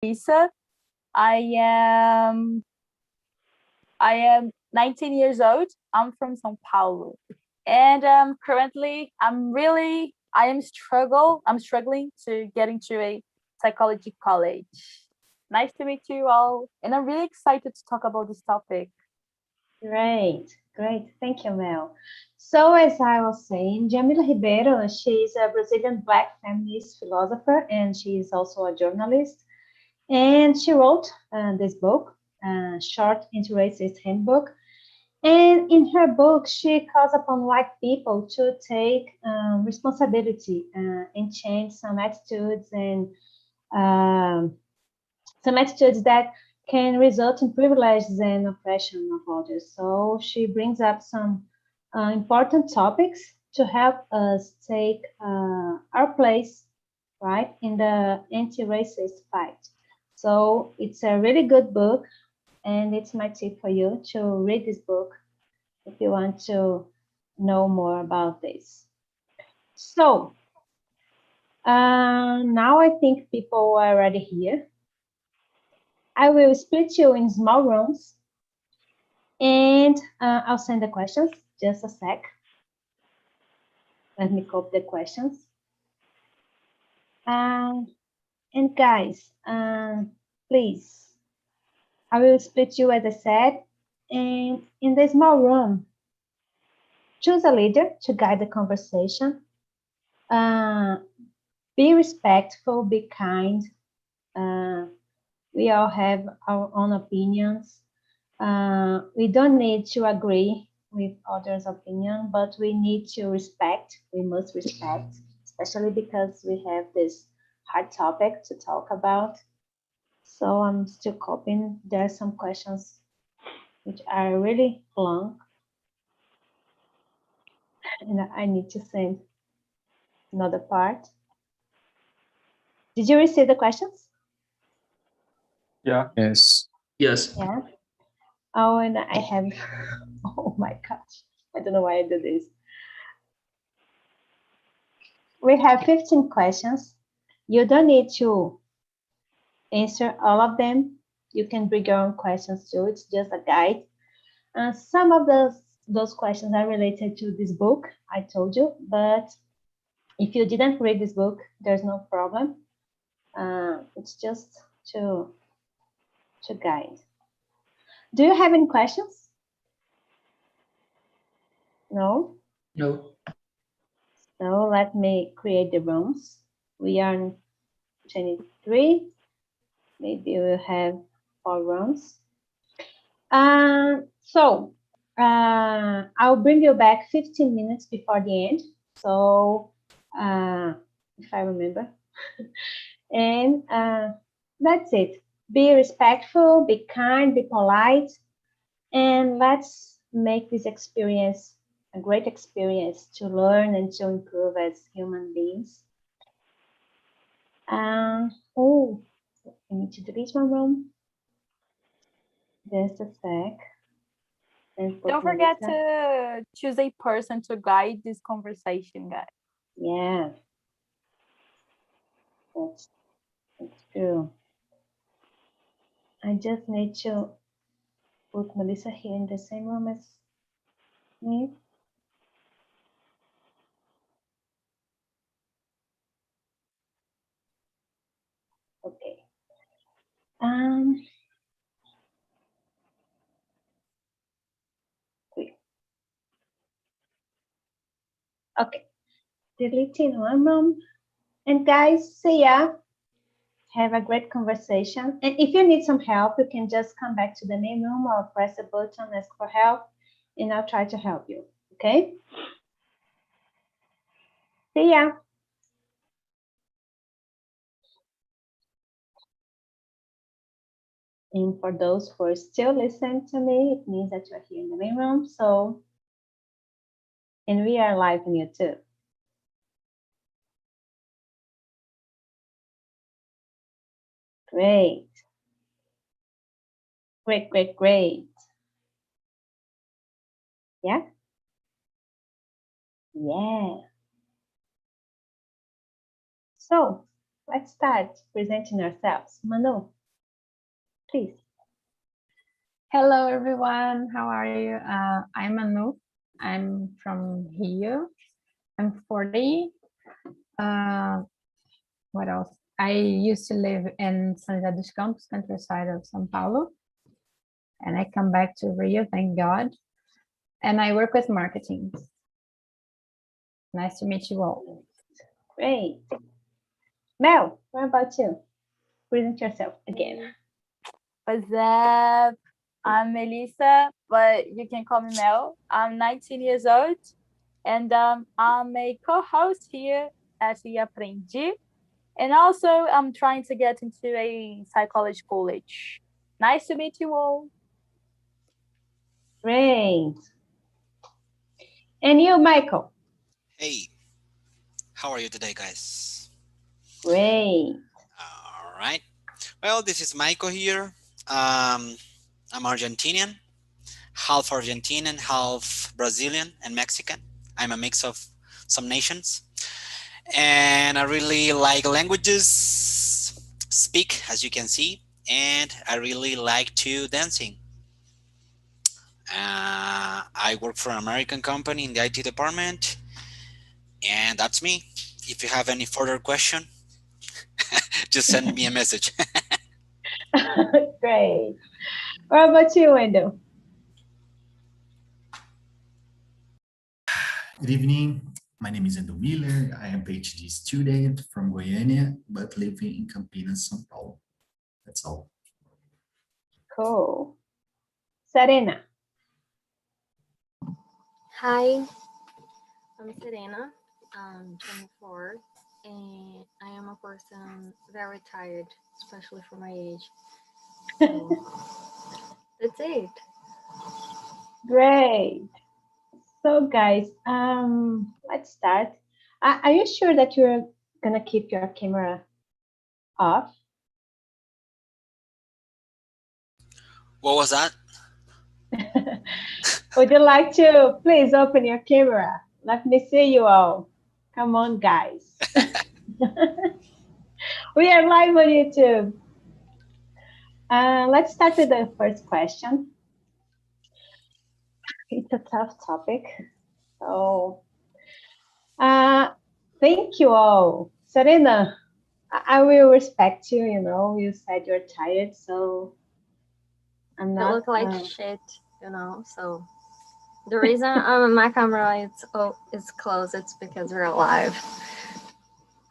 Lisa. I am 19 years old. I'm from São Paulo. And currently I'm struggling to get into a psychology college. Nice to meet you all. And I'm really excited to talk about this topic. Great. Thank you, Mel. So as I was saying, Djamila Ribeiro, she is a Brazilian Black feminist philosopher, and she is also a journalist. And she wrote this book, Short Interracist Handbook. And in her book, she calls upon white people to take responsibility and change some attitudes and some attitudes that can result in privileges and oppression of others. So she brings up some important topics to help us take our place, right, in the anti-racist fight. So it's a really good book, and it's my tip for you to read this book if you want to know more about this. So now I think people are already here. I will split you in small rooms, and I'll send the questions. Just a sec. Let me copy the questions. And guys, please, I will split you as I said, and in the small room, choose a leader to guide the conversation. Be respectful, be kind. We all have our own opinions. We don't need to agree with others' opinion, but we need to respect. We must respect, especially because we have this hard topic to talk about. So I'm still copying. There are some questions which are really long, and I need to send another part. Did you receive the questions? Yeah. Yes. Yes. Yeah. Oh, and I have, oh my gosh, I don't know why I do this. We have 15 questions. You don't need to answer all of them. You can bring your own questions too. It's just a guide. Some of those questions are related to this book, I told you, but if you didn't read this book, there's no problem. It's just to guide. Do you have any questions? No? No. So let me create the rooms. We are in 23. Maybe we'll have 4 rooms. So I'll bring you back 15 minutes before the end. So if I remember. And that's it. Be respectful, be kind, be polite, and let's make this experience a great experience to learn and to improve as human beings. Oh, I need to delete my room. Just a sec. Don't forget to choose a person to guide this conversation, guys. Yeah, that's true. I just need to put Melissa here in the same room as me. Okay. Okay. Deleting one room. And guys, see ya. Have a great conversation. And if you need some help, you can just come back to the main room or press the button, ask for help, and I'll try to help you. Okay? See ya. And for those who are still listening to me, it means that you're here in the main room. So, and we are live on YouTube. Great. Great. Yeah? Yeah. So, let's start presenting ourselves. Manu, please. Hello, everyone. How are you? I'm Anu. I'm from Rio. I'm 40. What else? I used to live in São José dos Campos, countryside of São Paulo. And I come back to Rio, thank God. And I work with marketing. Nice to meet you all. Great. Mel, what about you? Present yourself again. What's up? I'm Melissa, but you can call me Mel. I'm 19 years old, and I'm a co-host here at the Aprendi. And also, I'm trying to get into a psychology college. Nice to meet you all. Great. And you, Michael? Hey, how are you today, guys? Great. All right. Well, this is Michael here. I'm Argentinian, half Argentinian, half Brazilian and Mexican. I'm a mix of some nations. And I really like languages, speak, as you can see, and I really like to dancing. I work for an American company in the IT department, and that's me. If you have any further question, just send me a message. Great. What about you, Wendell? Good evening. My name is Miller. I am a PhD student from Goiânia, but living in Campinas, São Paulo. That's all. Cool. Serena. Hi, I'm Serena. I'm 24, and I am a person very tired, especially for my age. So that's it. Great. So guys, let's start. Are you sure that you're gonna keep your camera off? What was that? Would you like to please open your camera? Let me see you all. Come on, guys. We are live on YouTube. Let's start with the first question. It's a tough topic. So, thank you all. Serena, I will respect you, you know, you said you're tired, so I'm I not... look like shit, you know, so the reason my camera is closed, it's because we're live.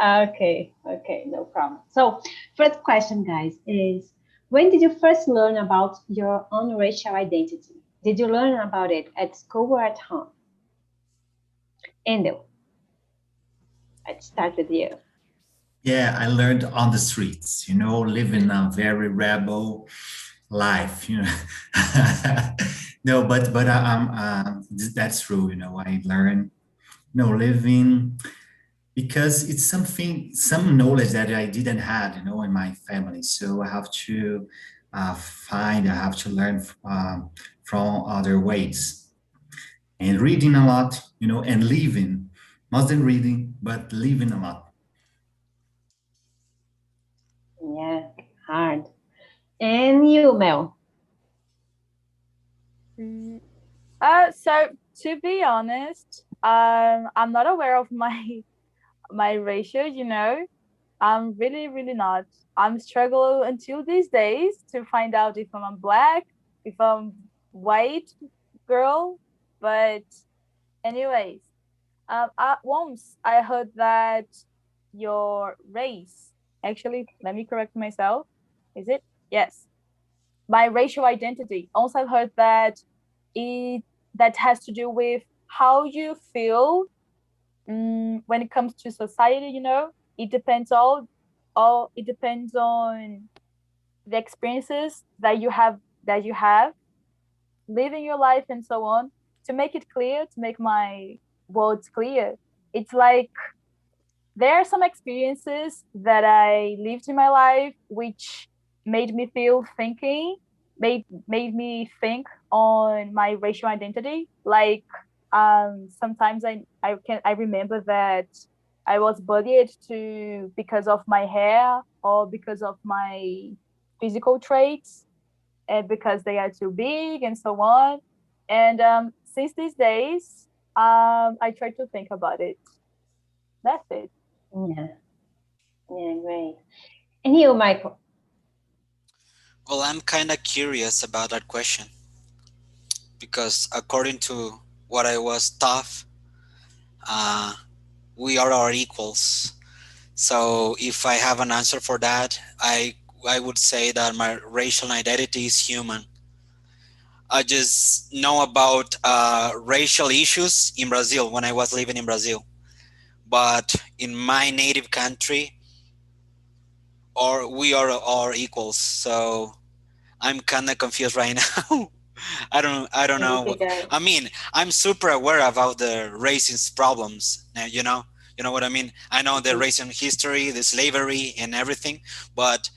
Okay, no problem. So, first question, guys, is when did you first learn about your own racial identity? Did you learn about it at school or at home? Endo, let's start with you. Yeah, I learned on the streets, you know, living a very rebel life, you know. No, but that's true, you know, I learned, you know, living, because it's some knowledge that I didn't have, you know, in my family. So I have to I have to learn from other ways. And reading a lot, you know, and living, not than reading, but living a lot. Yeah, hard. And you, Mel? So to be honest, I'm not aware of my ratio, you know. I'm really not. I'm struggling until these days to find out if I'm black, if I'm white girl. But anyways, once I heard that your race, actually, let me correct myself. Is it? Yes. My racial identity. Also heard that that has to do with how you feel when it comes to society, you know. It depends it depends on the experiences that you have living your life and so on. To make it clear, to make my words clear, it's like there are some experiences that I lived in my life which made me made me think on my racial identity. Like sometimes I remember that I was bullied to because of my hair or because of my physical traits and because they are too big and so on. And since these days, I try to think about it. That's it. Yeah. Yeah, great. And you, Michael? Well, I'm kind of curious about that question because according to what I was taught, we are our equals. So if I have an answer for that, I would say that my racial identity is human. I just know about racial issues in Brazil when I was living in Brazil. But in my native country, we are all equals. So I'm kind of confused right now. I don't know. I mean, I'm super aware about the racist problems. You know what I mean. I know the racist history, the slavery, and everything. But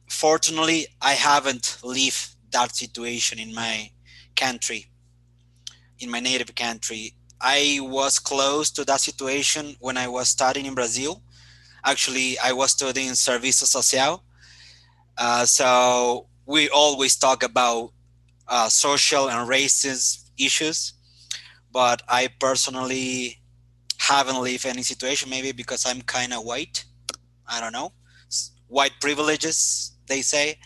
fortunately, I haven't lived that situation in my country, in my native country. I was close to that situation when I was studying in Brazil. Actually, I was studying Serviço Social. So we always talk about social and racist issues, but I personally haven't lived any situation, maybe because I'm kind of white. I don't know. White privileges, they say.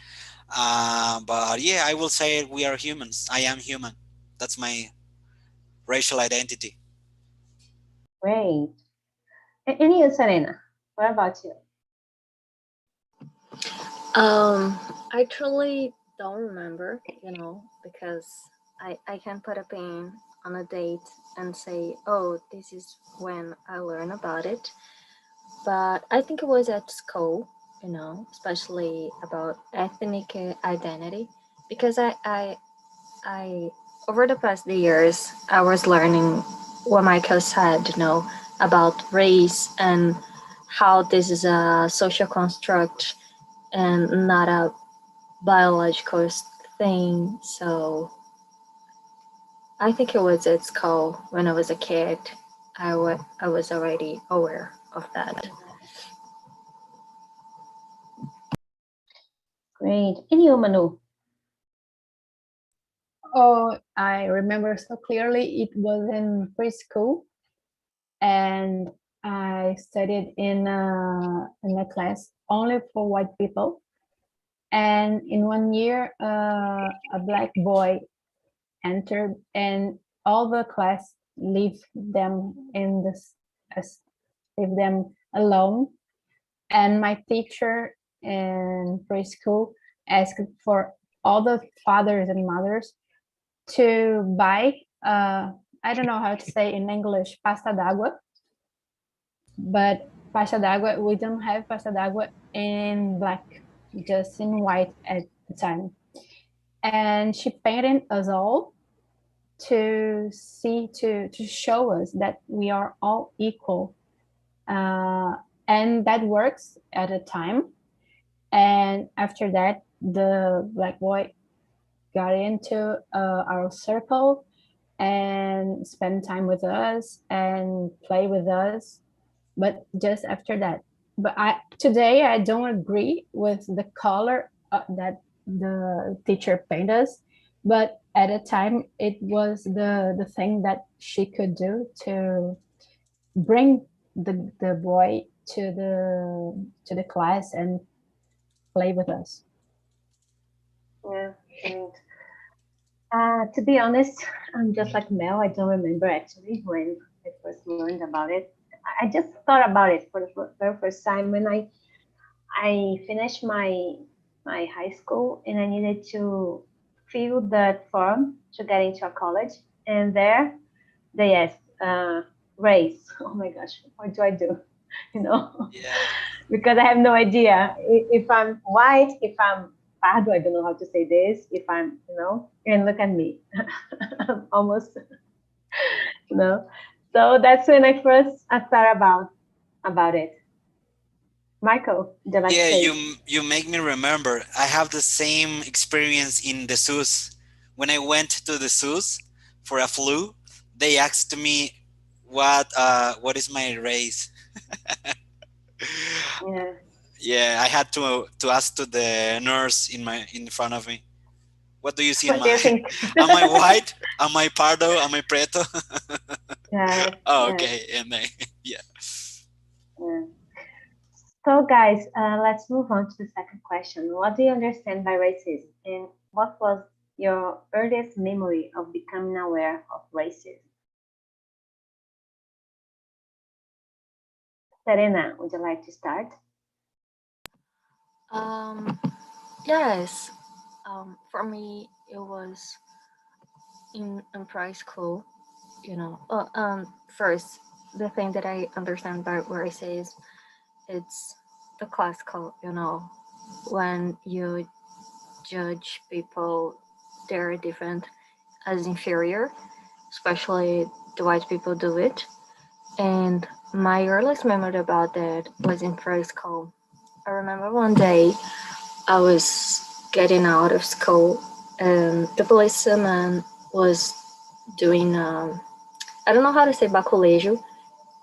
But yeah, I will say we are humans. I am human. That's my racial identity. Great. And you, Serena, what about you? I truly don't remember, because I can put a pin on a date and say, oh, this is when I learned about it. But I think it was at school, especially about ethnic identity, because I over the past years, I was learning what Michael said, about race and how this is a social construct and not a biological thing. So I think it was at school when I was a kid. I was already aware of that. Great. And you, Manu? Oh, I remember so clearly. It was in preschool, and I studied in a class only for white people. And in 1 year, a black boy entered, and all the class leave them leave them alone. And my teacher in preschool asked for all the fathers and mothers to buy, I don't know how to say in English, pasta d'água, but pasta d'água, we don't have pasta d'água in black, just in white at the time. And she painted us all to show us that we are all equal. And that works at a time. And after that, the black boy got into our circle and spend time with us and play with us. But just after that, but today I don't agree with the color that the teacher painted us, but at a time it was the thing that she could do to bring the boy to the class and play with us. Yeah, and to be honest, I'm just like Mel. I don't remember actually when I first learned about it. I just thought about it for the very first time when I finished my high school and I needed to fill that form to get into a college. And there they asked race. Oh my gosh, what do I do? Yeah. Because I have no idea if I'm white, if I'm pardo, I don't know how to say this. If I'm, and look at me, almost, So that's when I thought about it. Michael, would you like to say? You make me remember. I have the same experience in the SUS. When I went to the SUS for a flu, they asked me what is my race? Yeah. Yeah, I had to ask to the nurse in front of me. What do you see in What do my? you think? Am I white? Am I pardo? Am I preto? Yes, Oh, yes, okay, and yeah. yeah. So, guys, let's move on to the second question. What do you understand by racism? And what was your earliest memory of becoming aware of racism? Serena, would you like to start? Yes. For me, it was in primary school. First, the thing that I understand by race is it's the classical. When you judge people, they're different as inferior, especially the white people do it. And my earliest memory about that was in primary school. I remember one day I was getting out of school and the policeman was doing, I don't know how to say baculejo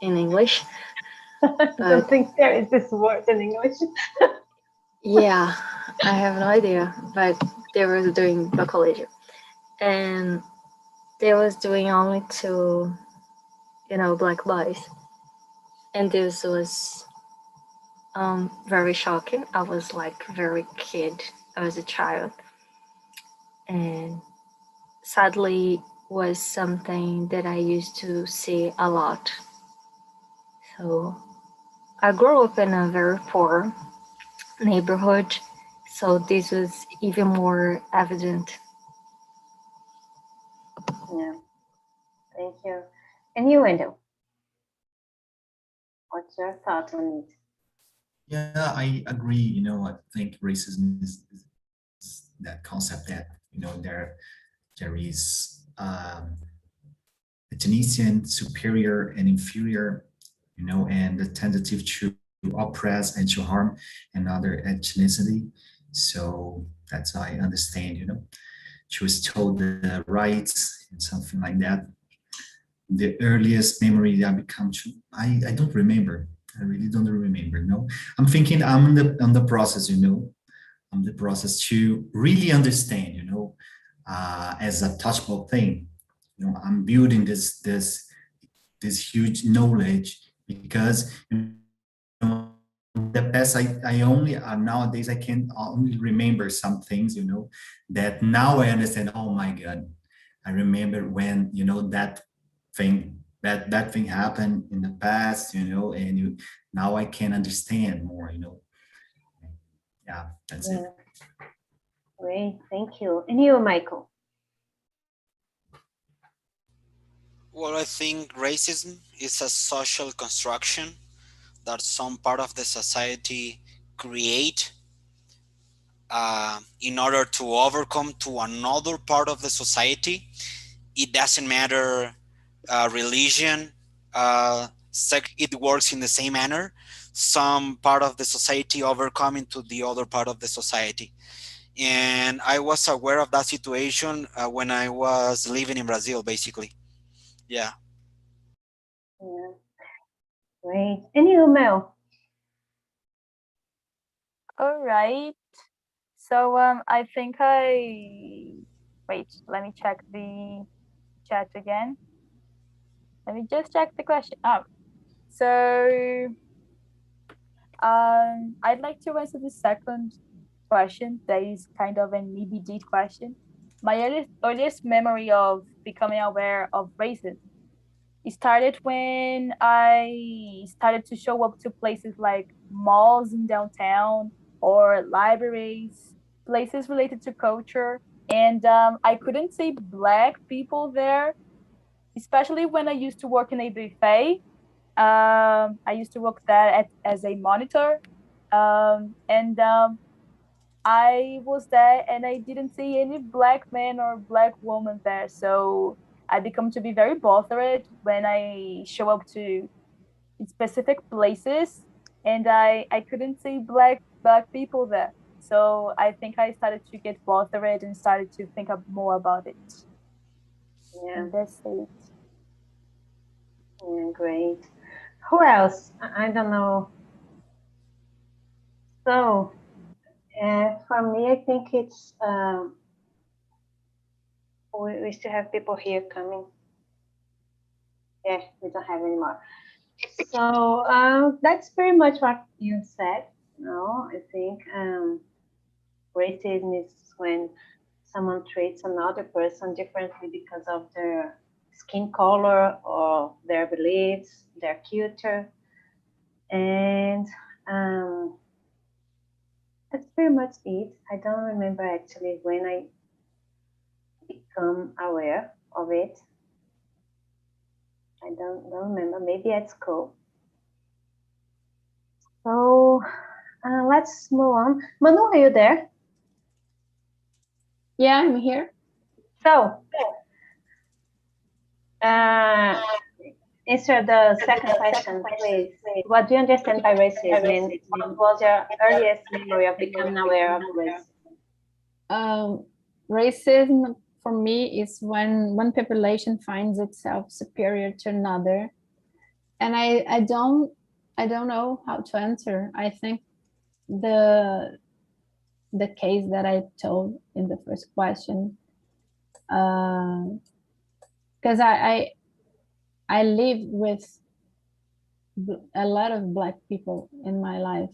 in English, I but don't think there is this word in English. yeah, I have no idea, but they were doing baculejo. And they was doing only to, black boys. And this was very shocking. I was like very kid. I was a child, and sadly was something that I used to see a lot. So I grew up in a very poor neighborhood, so this was even more evident. Yeah, thank you. And you, Wendell, what's your thought on it? Yeah, I agree. I think racism is that concept that there is a Tunisian superior and inferior, and the tentative to oppress and to harm another ethnicity. So that's how I understand. She was told the rights and something like that. The earliest memory I become to, I don't remember. I really don't remember. No, I'm thinking I'm on the process. I'm the process to really understand. As a touchable thing. I'm building this huge knowledge because the past I only nowadays I can only remember some things that now I understand. Oh my God, I remember when that thing happened in the past, and now I can understand more. Yeah, that's it. Yeah, great, thank you. And you, Michael? Well, I think racism is a social construction that some part of the society create in order to overcome to another part of the society. It doesn't matter religion, sex, it works in the same manner. Some part of the society overcoming to the other part of the society. And I was aware of that situation when I was living in Brazil, basically. Yeah. Yeah, great. And you, Mel? All right. So I think wait, let me check the chat again. Let me just check the question. Oh, so I'd like to answer the second question. That is kind of an EBD question. My earliest memory of becoming aware of racism, it started when I started to show up to places like malls in downtown or libraries, places related to culture. And I couldn't see Black people there, especially when I used to work in a buffet. I used to work there as a monitor. And I was there and I didn't see any Black man or Black woman there. So I become to be very bothered when I show up to specific places and I couldn't see black people there. So I think I started to get bothered and started to think more about it. Yeah, And that's it. Yeah, great. Who else? I don't know. So, for me, I think it's we still have people here coming. Yeah, we don't have any more. So that's pretty much what you said. No, I think racism is when someone treats another person differently because of their skin color or their beliefs, their culture, and that's pretty much it. I don't remember actually when I become aware of it. I don't remember. Maybe at school. So let's move on. Manu, are you there? Yeah, I'm here. So, answer the second question, please. What do you understand by racism, and what was your earliest memory of becoming aware of racism? Racism for me is when one population finds itself superior to another, and I don't know how to answer. I think the case that I told in the first question, because I live with a lot of Black people in my life,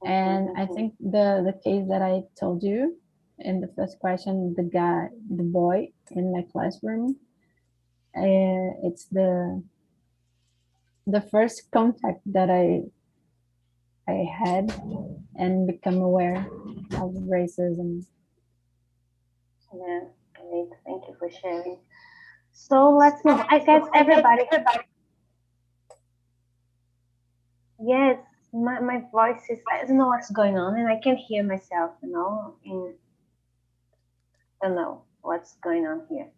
and I think the case that I told you in the first question, the boy in my classroom, it's the first contact that I had and become aware of racism. Yeah, great. Thank you for sharing. So let's move. I guess everybody. Yes, my voice is. I don't know what's going on, and I can hear myself. I don't know what's going on here.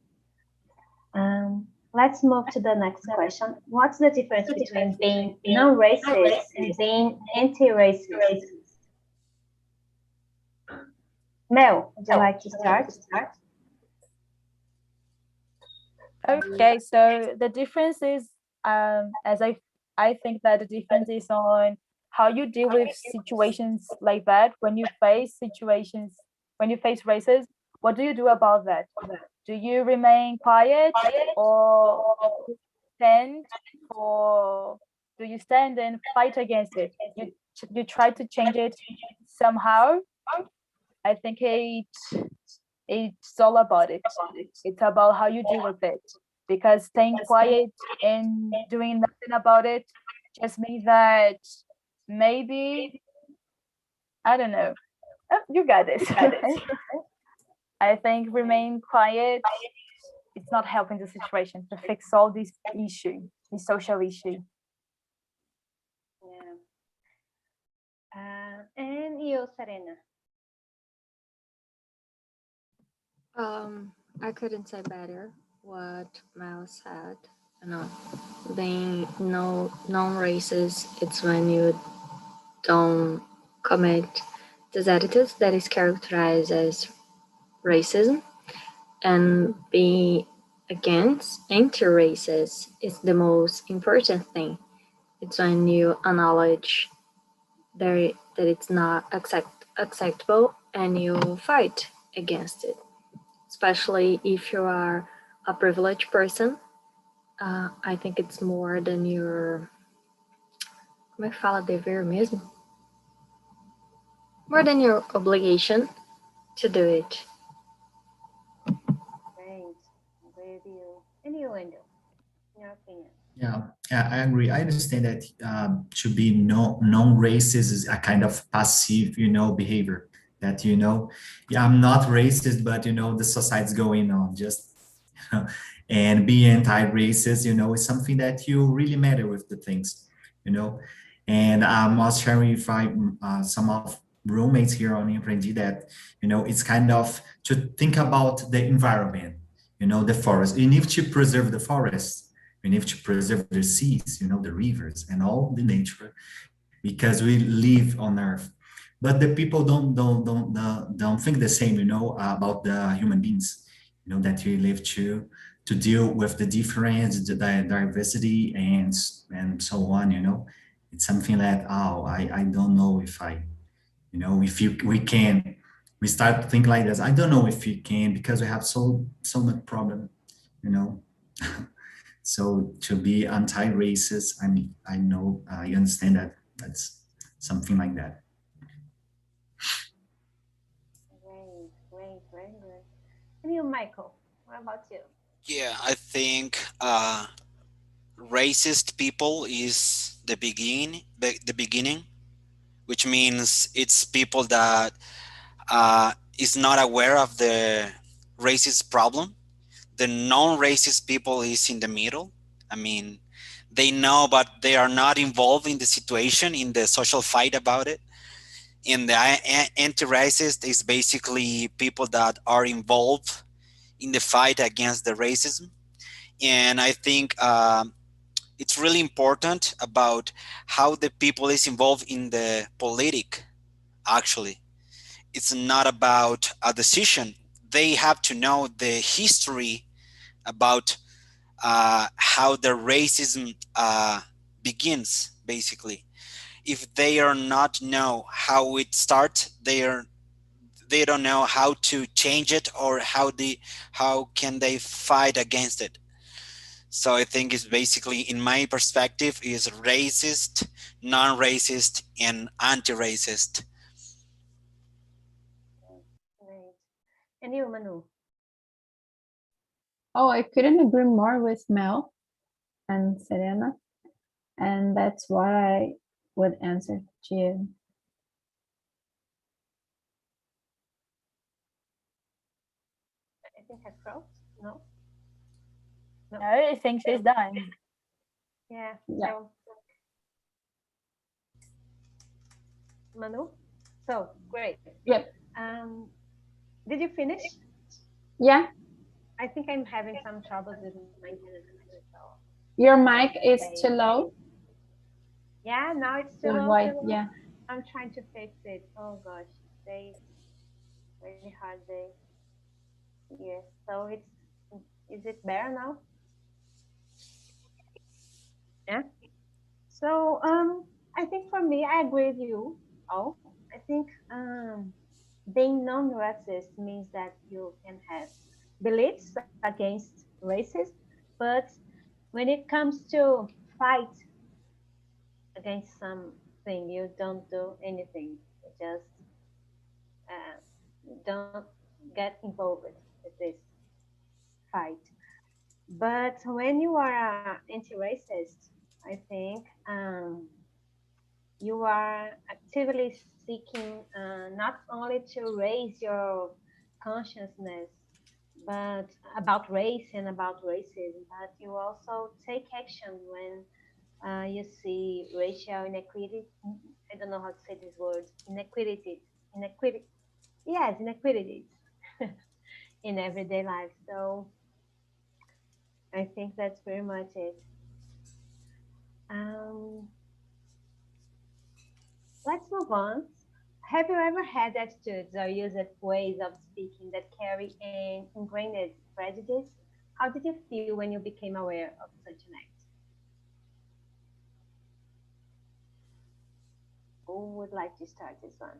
Let's move to the next question. What's the difference between being non-racist and being anti-racist? Mel, would you like to start? Okay, so the difference is, as I think that the difference is on how you deal with situations like that. When you face racism, what do you do about that? Do you remain quiet, or stand, or do you stand and fight against it? You try to change it somehow. I think it's all about it. It's about how you deal with it. Because staying quiet and doing nothing about it just means that maybe, I don't know. You got this. I think remain quiet, it's not helping the situation to fix all these social issue. Yeah. And you, Serena? I couldn't say better what Mel said. Being non-racist, it's when you don't commit these attitudes that is characterized as racism, and being against anti-racist is the most important thing. It's when you acknowledge that it's not acceptable and you fight against it, especially if you are a privileged person. I think it's more than your. Como é que fala dever mesmo? More than your obligation to do it. Great. With you. And you, Wendell, in your opinion? Yeah, I agree. I understand that to be non-racist is a kind of passive, behavior that, yeah, I'm not racist, but, the society's going on just, and be anti-racist, is something that you really matter with the things, and I was sharing with some of roommates here on Empreendi that, it's kind of to think about the environment, the forest. You need to preserve the forest. We need to preserve the seas, the rivers and all the nature, because we live on Earth. But the people don't think the same, about the human beings, that we live to to deal with the difference, the diversity, and so on. It's something that I don't know if we start to think like this. I don't know if we can, because we have so much problem. So to be anti-racist, I know, I understand that that's something like that. Great, very good. And you, Michael, what about you? Yeah, I think racist people is the beginning, which means it's people that is not aware of the racist problem. The non-racist people is in the middle. I mean, they know, but they are not involved in the situation, in the social fight about it. And the anti-racist is basically people that are involved in the fight against the racism. And I think it's really important about how the people is involved in the politic. Actually, it's not about a decision. They have to know the history about how the racism begins, basically. If they are not know how it starts, they don't know how to change it, or how can they fight against it. So I think it's basically, in my perspective, is racist, non-racist, and anti-racist. Great. And you, Manu? Oh, I couldn't agree more with Mel and Serena, and that's what I would answer to you. I think I froze. No. No, I think she's done. Yeah. Yeah. So, Manu. So great. Yep. Did you finish? Yeah. I think I'm having some troubles with my internet. So. Your mic is too low. Yeah, now it's too Your low. voice, yeah. I'm trying to fix it. Oh gosh, they really hard day. Yeah. So is it better now? Yeah. So I think for me, I agree with you. Oh, I think being non-racist means that you can have beliefs against racism, but when it comes to fight against something, you don't do anything. You just don't get involved with this fight. But when you are anti-racist, I think you are actively seeking not only to raise your consciousness, but about race and about racism, but you also take action when you see racial inequity. I don't know how to say this word. Inequity. Yes, inequities in everyday life. So I think that's very much it. Let's move on. Have you ever had attitudes or used ways of speaking that carry an ingrained prejudice? How did you feel when you became aware of such an act? Who would like to start this one?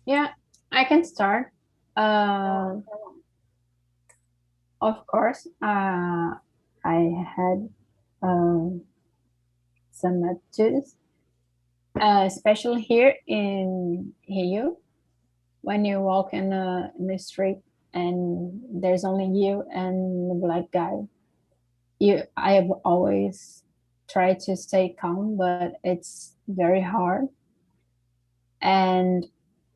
Yeah, I can start. Of course, I had some attitudes, especially here in Rio, when you walk in the street and there's only you and the black guy. I have always tried to stay calm, but it's very hard. And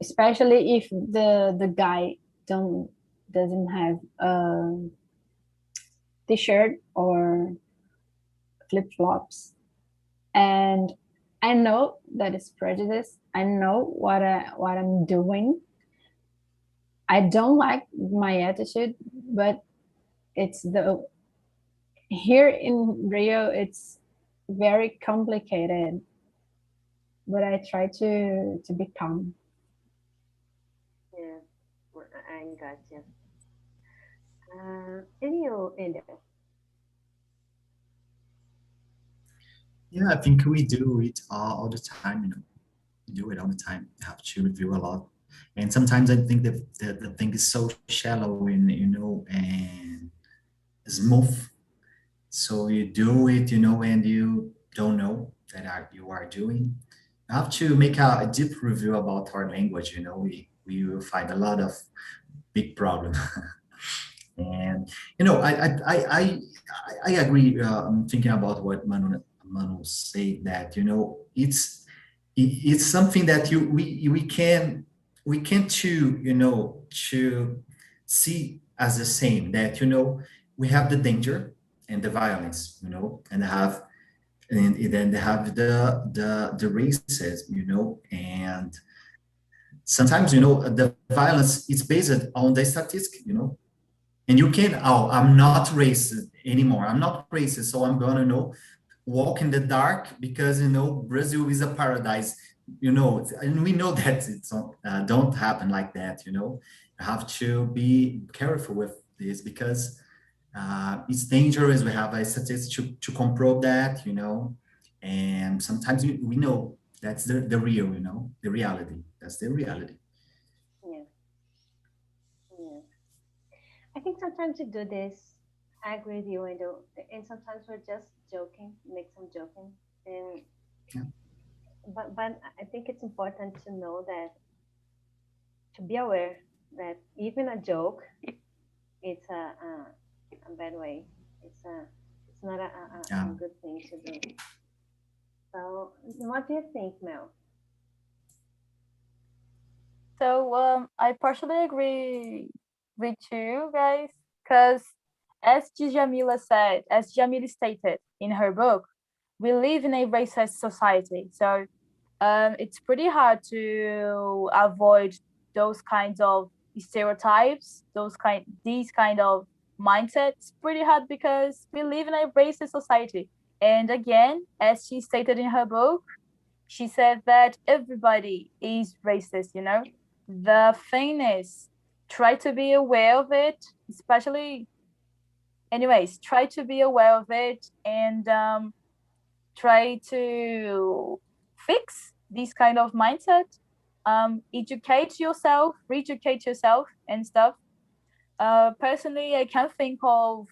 especially if the guy doesn't have a t-shirt or flip-flops. And I know that it's prejudice. I know what I'm doing. I don't like my attitude, but it's here in Rio, it's very complicated. But I try to be calm. I got you. And you, Endo? Yeah, I think we do it all the time, We do it all the time. You have to review a lot. And sometimes I think that the thing is so shallow and smooth. So you do it, and you don't know that you are doing. You have to make a deep review about our language, we will find a lot of big problem. And I agree. I'm thinking about what Manu said, that it's something that we can to see as the same, that we have the danger and the violence, and then they have the racism, and sometimes the violence is based on the statistic, and you can, oh, I'm not racist anymore, I'm not racist, so I'm gonna walk in the dark because Brazil is a paradise, and we know that it's don't happen like that. You have to be careful with this because it's dangerous. We have a statistic to comprove that, and sometimes we know that's the real, the reality. That's the reality. Yeah, yeah. I think sometimes we do this. I agree with you, and sometimes we're just joking, make some joking, and Yeah. but I think it's important to know that, to be aware that even a joke, it's a bad way. It's not Yeah. a good thing to do. So, what do you think, Mel? So I partially agree with you guys because as Djamila stated in her book, we live in a racist society. So it's pretty hard to avoid those kinds of stereotypes, these kind of mindsets. Pretty hard because we live in a racist society. And again, as she stated in her book, she said that everybody is racist. The thing is, try to be aware of it, especially, anyways, try to be aware of it and try to fix this kind of mindset. Educate yourself, re-educate yourself and stuff. Personally, I can't think of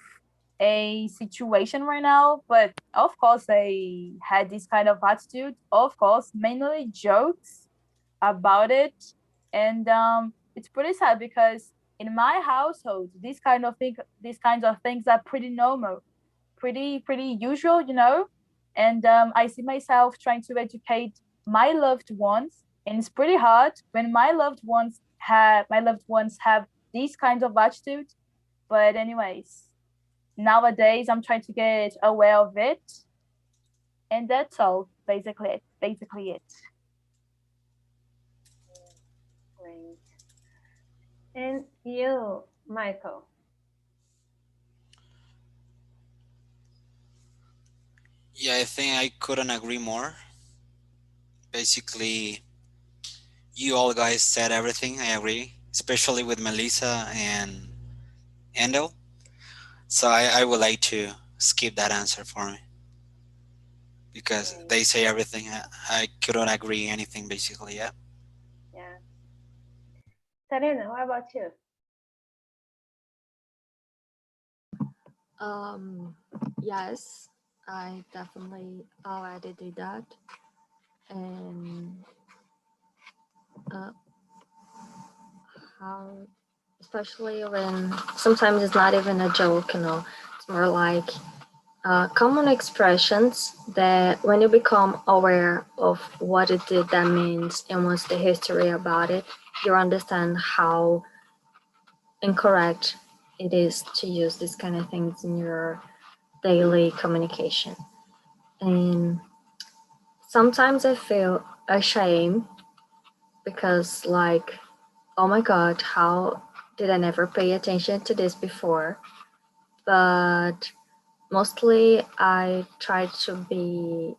a situation right now, but of course I had this kind of attitude. Of course, mainly jokes about it, and it's pretty sad because in my household, these kinds of things are pretty normal, pretty usual. And I see myself trying to educate my loved ones, and it's pretty hard when my loved ones have these kinds of attitudes. But anyways, nowadays I'm trying to get aware of it, and that's all. Basically it. Great. And you, Michael? Yeah, I think I couldn't agree more. Basically, you all guys said everything. I agree, especially with Melissa and Endel. So I would like to skip that answer for me because Great. they say everything. I couldn't agree anything basically. Yeah. Yeah. Serena, what about you? Yes, I definitely already did that. And uh, how, especially when sometimes it's not even a joke. It's more like common expressions that when you become aware of what it did that means and what's the history about it, you understand how incorrect it is to use these kind of things in your daily communication. And sometimes I feel ashamed because, like, oh my God, how did I never pay attention to this before? But mostly I try to be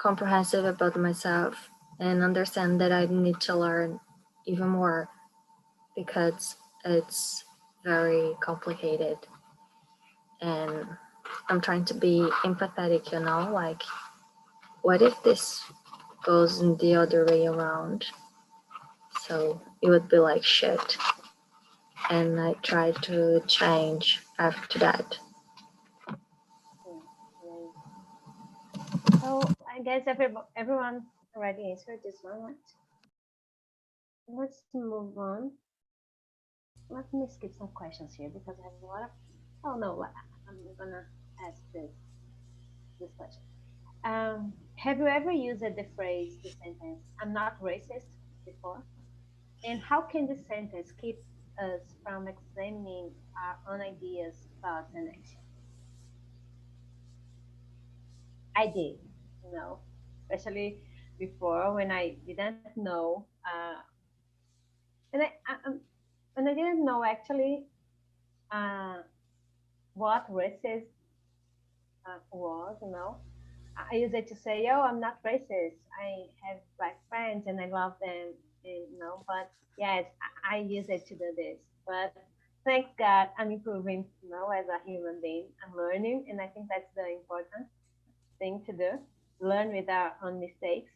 comprehensive about myself and understand that I need to learn even more because it's very complicated, and I'm trying to be empathetic, you know, like, what if this goes in the other way around? So it would be like shit. And I try to change after that. So I guess everyone already answered this one, right? Let's move on. Let me skip some questions here because I have a lot of. Oh no, I'm gonna ask this question. Have you ever used the phrase, the sentence, "I'm not racist" before? And how can this sentence keep us from examining our own ideas, thoughts, and actions? I did, you know, especially before when I didn't know, and when I didn't know actually what racist was, you know. I use it to say, "Oh, I'm not racist. I have black friends and I love them," and, you know. But yes, I use it to do this. But thank God, I'm improving, you know, as a human being. I'm learning, and I think that's the important thing to do: learn with our own mistakes.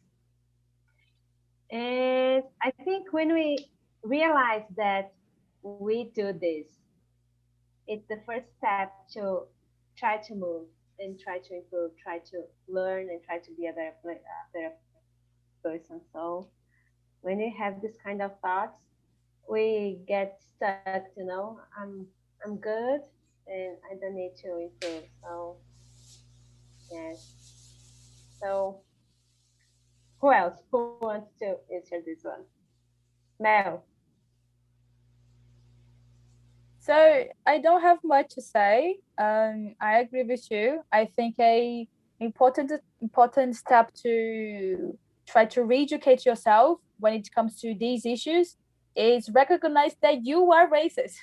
And I think when we realize that we do this, it's the first step to try to move and try to improve, try to learn, and try to be a better person. So when we have this kind of thoughts, we get stuck. You know, I'm good, and I don't need to improve. So yes. So who else? Who wants to answer this one? Mel. So I don't have much to say. I agree with you. I think a important step to try to re-educate yourself when it comes to these issues is recognize that you are racist.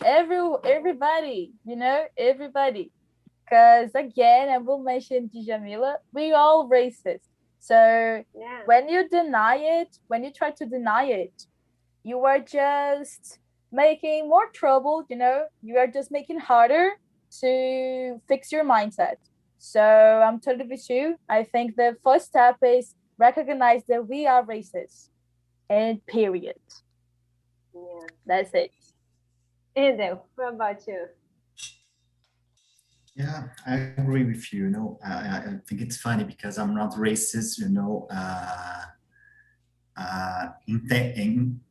Everybody, you know, everybody. Because again, I will mention Djamila, we all racist. So Yeah. when you deny it, when you try to deny it, you are just making more trouble, you know, you are just making harder to fix your mindset. So I'm totally with you. I think the first step is recognize that we are racist, and period. Yeah. That's it. Andrew, what about you? Yeah, I agree with you. You know, I think it's funny because I'm not racist. You know, in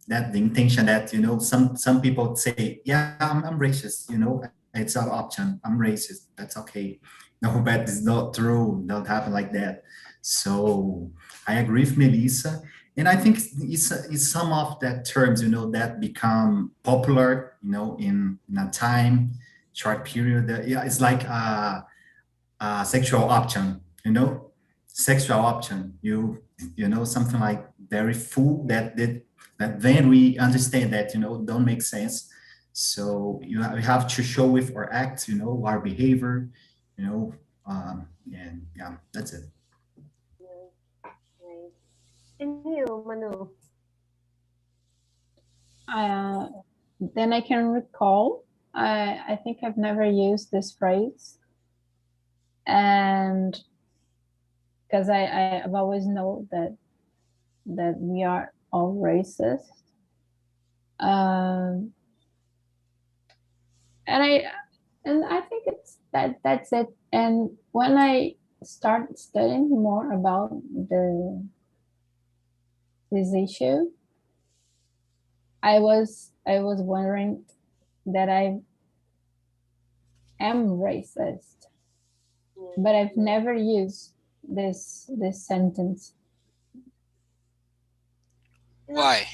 that the intention that some people say, yeah, I'm racist. You know, it's an option. I'm racist. That's okay. No, but it's not true. Don't happen like that. So I agree with Melissa, and I think it's some of that terms, that become popular, in a time short period. Yeah, it's like sexual option, sexual option. Something like very full that then we understand that don't make sense. So we have to show with our acts, our behavior, you know, and yeah, that's it. Right. And you, Manu? Then I can recall. I think I've never used this phrase, and because I've always known that we are all racist, and I think that's it. And when I started studying more about this issue, I was wondering that I am racist, but I've never used this sentence. Why?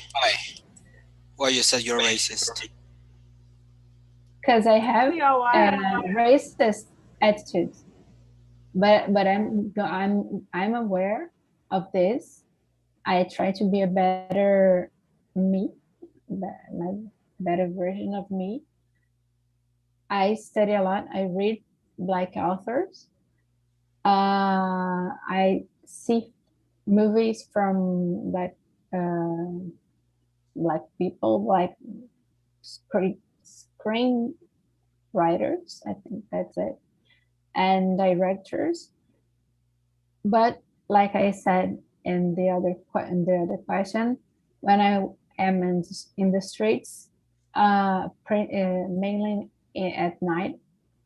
Why you said you're racist? Because I have racist attitudes, but I'm aware of this. I try to be a better me, my better version of me. I study a lot. I read Black authors. I see movies from Black people, like screenwriters, I think that's it, and directors. But like I said in the other question, when I am in the streets, mainly at night,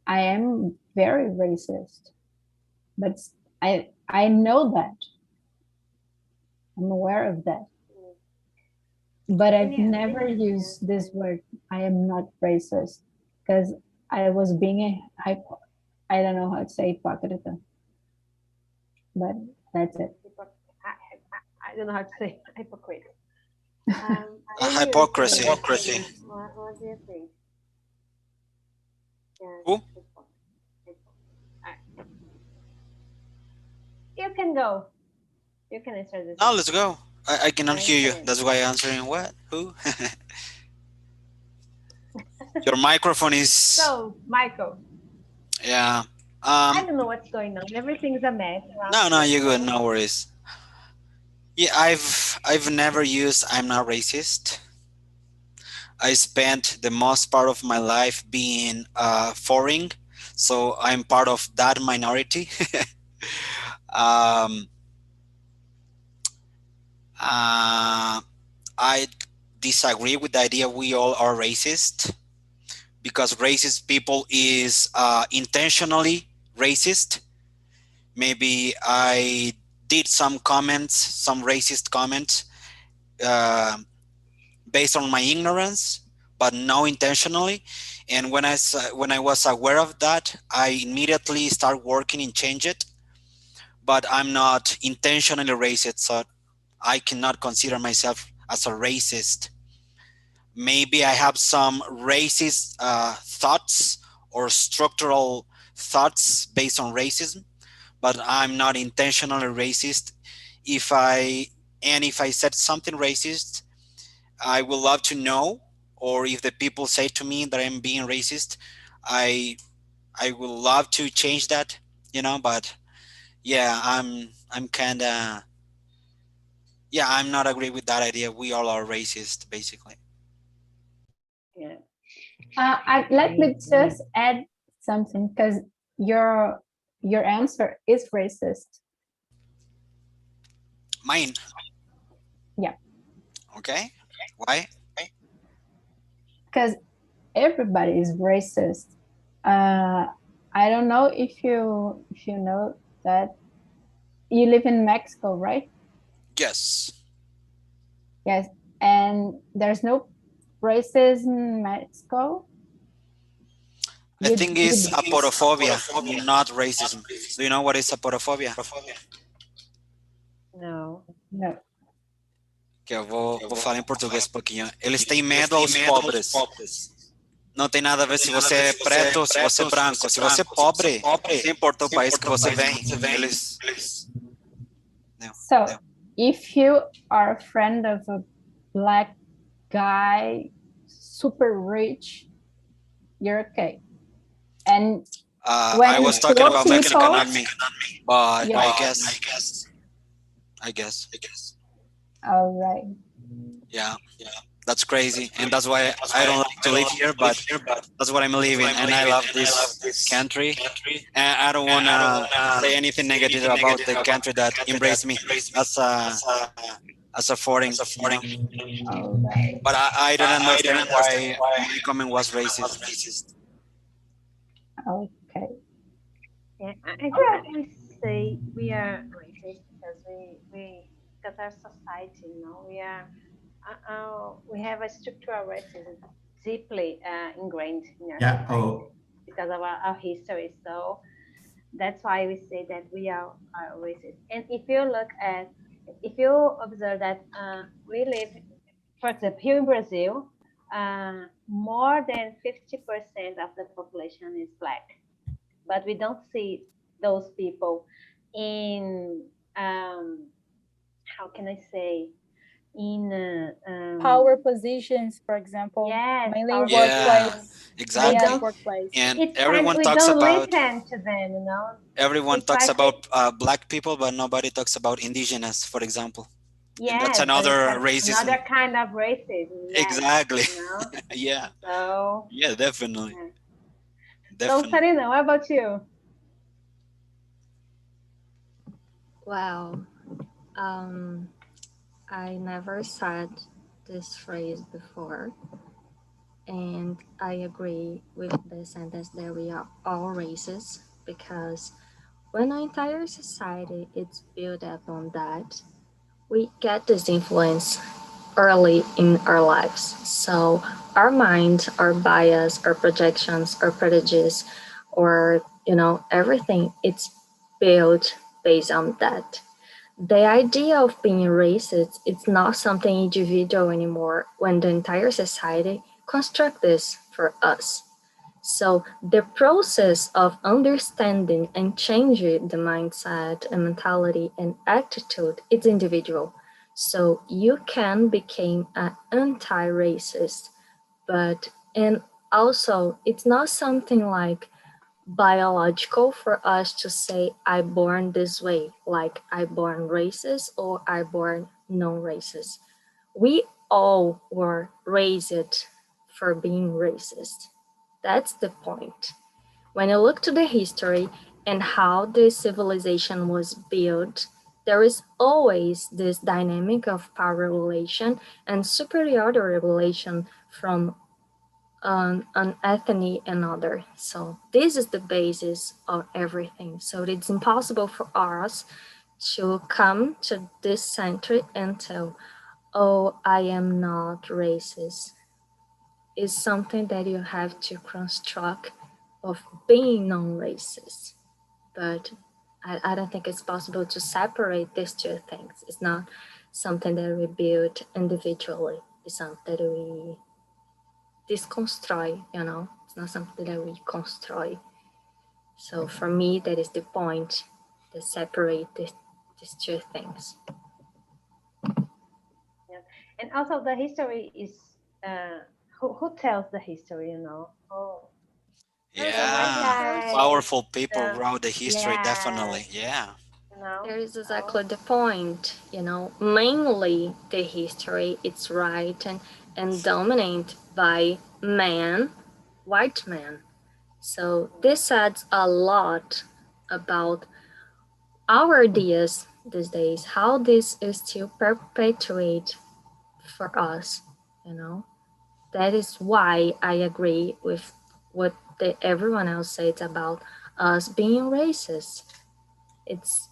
I am very racist. But I know that. I'm aware of that. But I've never used this word. I am not racist because I was being I don't know how to say hypocrita. But that's it. I don't know how to say hypocrite. Hypocrisy. What do you think? Who? You can go. You can answer this. No, let's go. I cannot hear you. That's why I'm answering what? Who? Your microphone is... So, Michael. Yeah. I don't know what's going on. Everything's a mess. No, you're good. No worries. Yeah, I've never used "I'm not racist." I spent the most part of my life being foreign, so I'm part of that minority. I disagree with the idea we all are racist, because racist people is intentionally racist. Maybe I did some comments, some racist comments based on my ignorance, but no intentionally. And when I was aware of that, I immediately start working and change it. But I'm not intentionally racist, so I cannot consider myself as a racist. Maybe I have some racist thoughts or structural thoughts based on racism, but I'm not intentionally racist. If I said something racist, I would love to know, or if the people say to me that I'm being racist, I would love to change that, but yeah, I'm kind of, I'm not agree with that idea. We all are racist, basically. Yeah. Let me just add something, because your answer is racist. Mine? Yeah. Okay. Why? Because everybody is racist. I don't know if you know that you live in Mexico, right? Yes. Yes, and there's no racism in Mexico. I think it's aporophobia, not racism. Do you know what is aporophobia? No. No. Que eu vou falar em português um pouquinho. Eles têm medo aos pobres. Não tem nada a ver se você é preto, se você é branco. Se você é pobre, não importa o país que você vem. Eles... So, if you are a friend of a black guy, super rich, you're okay. And I was talking about Mexican economy, but yeah. I guess. All right. Yeah, that's crazy, and that's why I don't like to live here, but that's what I'm living, and I love this country, and I don't want to say anything negative about the country that embraced me as a foreign. Right. But I don't understand why my comment was racist. Okay. Yeah, I think we say we are racist because because our society, we have a structural racism deeply ingrained in our society because of our history. So that's why we say that we are racist. And if you observe that we live, for example, here in Brazil, more than 50% of the population is black, but we don't see those people in how can I say, in power positions, for example. Yes, mainly workplace. Exactly. Workplace. And it's everyone we talks don't about listen to them, everyone it's talks like about black people, but nobody talks about indigenous, for example. Yeah, that's so another it's racism. another kind of racism. Yes, Exactly. you know? Yeah. So, Yeah, definitely. yeah. So, Definitely. Sarina, what about you? Well, um, I never said this phrase before, and I agree with the sentence that we are all racist because when our entire society is built up on that, we get this influence early in our lives. So our mind, our bias, our projections, our prejudice, or everything, it's built based on that. The idea of being racist, it's not something individual anymore when the entire society construct this for us. So the process of understanding and changing the mindset and mentality and attitude is individual. So you can become an anti-racist, but and also it's not something like biological for us to say I born this way, like I born racist or I born non-racist. We all were raised for being racist. That's the point. When you look to the history and how the civilization was built, there is always this dynamic of power relation and superiority relation from an ethnic another. So this is the basis of everything. So it's impossible for us to come to this century and tell, oh, I am not racist. Is something that you have to construct of being non-racist. But I don't think it's possible to separate these two things. It's not something that we build individually. It's something that we disconstruct. It's not something that we construct. So for me, that is the point to separate these two things. Yeah. And also the history is who tells the history, Oh, the white Yeah. guy, Powerful people the wrote the history, yeah, definitely. Yeah. There is So exactly the point, mainly the history it's written and dominated by men, white men. So this says a lot about our ideas these days, how this is still perpetuate for us, you know. That is why I agree with what everyone else says about us being racist. It's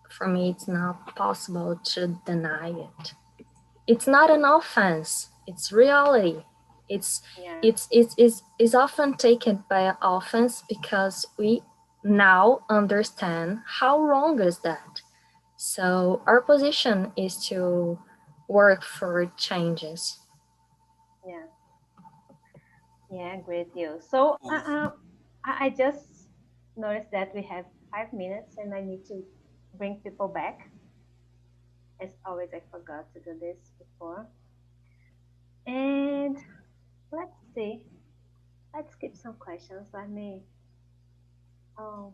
for me, it's not possible to deny it. It's not an offense. It's reality. It's yeah, it's often taken by offense because we now understand how wrong is that. So our position is to work for changes. yeah, yeah, great deal. So I just noticed that we have 5 minutes and I need to bring people back. As always, I forgot to do this before. And let's see. Let's skip some questions. Oh,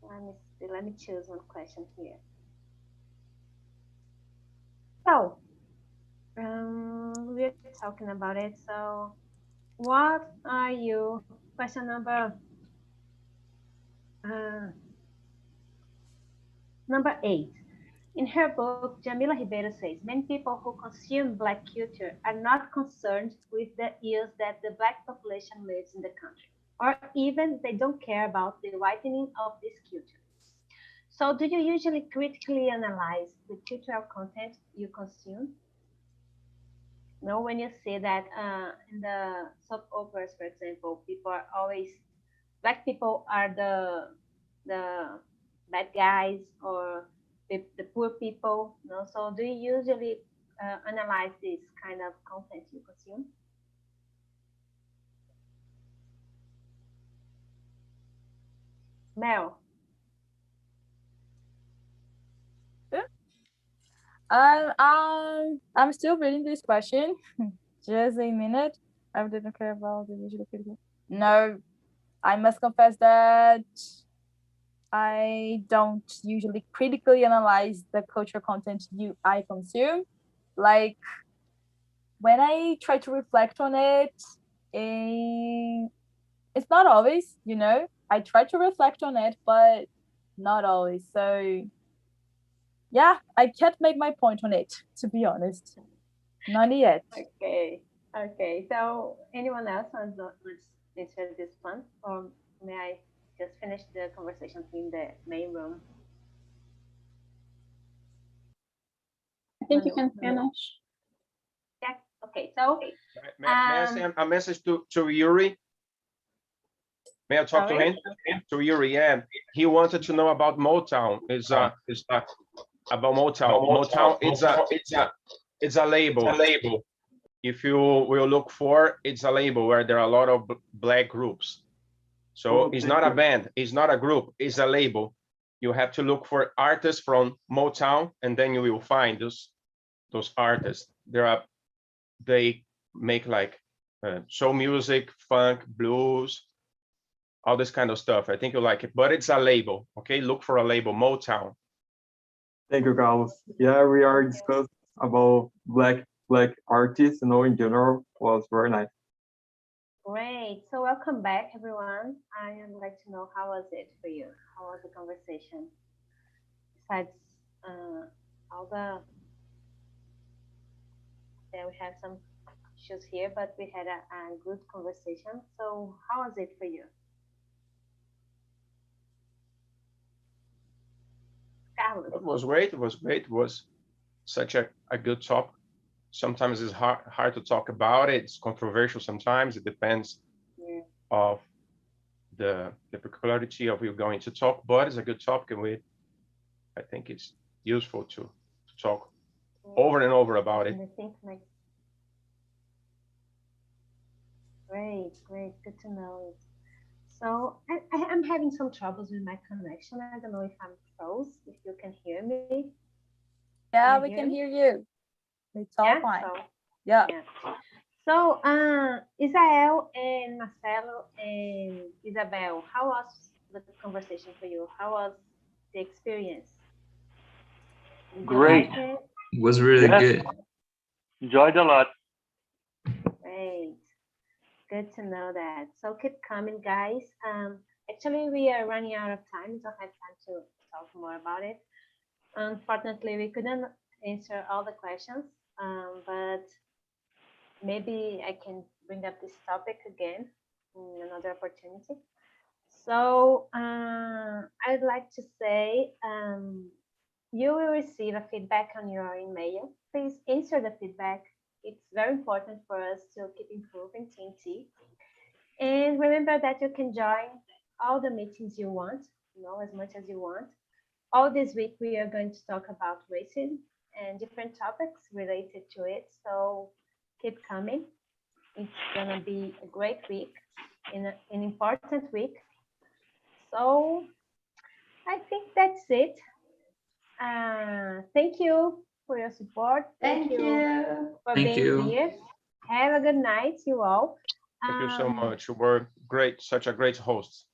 let me see. Let me choose one question here. So, we're talking about it. So, what are you? Question number 8. In her book, Djamila Ribeiro says many people who consume Black culture are not concerned with the years that the Black population lives in the country, or even they don't care about the whitening of this culture. So, do you usually critically analyze the cultural content you consume? When you say that in the soap operas, for example, people are always Black people are the bad guys or the poor people. So do you usually analyze this kind of content you consume? Mel. I'm still reading this question. Just a minute. I didn't care about the visual critical. No, I must confess that I don't usually critically analyze the cultural content I consume. Like when I try to reflect on it, it's not always, I try to reflect on it, but not always. So yeah, I can't make my point on it, to be honest. Not yet. Okay. So anyone else wants to answer this one, or may I just finish the conversation in the main room? I think you can finish. Yeah. Okay. So may I send a message to Yuri? May I talk to him? To Yuri, yeah. He wanted to know about Motown. It's about Motown. Motown, it's a label. If you will look for, it's a label where there are a lot of black groups. So it's not a band, it's not a group, it's a label. You have to look for artists from Motown, and then you will find those artists. They make like soul music, funk, blues, all this kind of stuff. I think you like it, but it's a label. Okay, look for a label, Motown. Thank you, Carlos. Yeah, we are discussing about black artists, in general, was very nice. Great. So welcome back, everyone. I would like to know, how was it for you? How was the conversation? Besides all we have some issues here, but we had a good conversation. So how was it for you? Carlos. It was great. It was great. It was such a good talk. Sometimes it's hard to talk about it. It's controversial sometimes. It depends of the peculiarity of you going to talk, but it's a good topic, and I think it's useful to talk over and over about it. Great, good to know it. So I'm having some troubles with my connection. I don't know if I'm froze, if you can hear me. Yeah, we can hear you. It's all fine. Yeah. So, Israel and Marcelo and Isabel, how was the conversation for you? How was the experience? Great. It was really good. Enjoyed a lot. Great. Good to know that. So keep coming, guys. Actually, we are running out of time. We don't have time to talk more about it. Unfortunately, we couldn't answer all the questions, but maybe I can bring up this topic again in another opportunity. So I'd like to say you will receive a feedback on your email. Please answer the feedback. It's very important for us to keep improving TNT. And remember that you can join all the meetings you want, as much as you want. All this week, we are going to talk about racism and different topics related to it. So keep coming. It's gonna be a great week, an important week. So I think that's it. Thank you for your support. Thank you for being here. Have a good night, you all. Thank you so much. You were great, such a great host.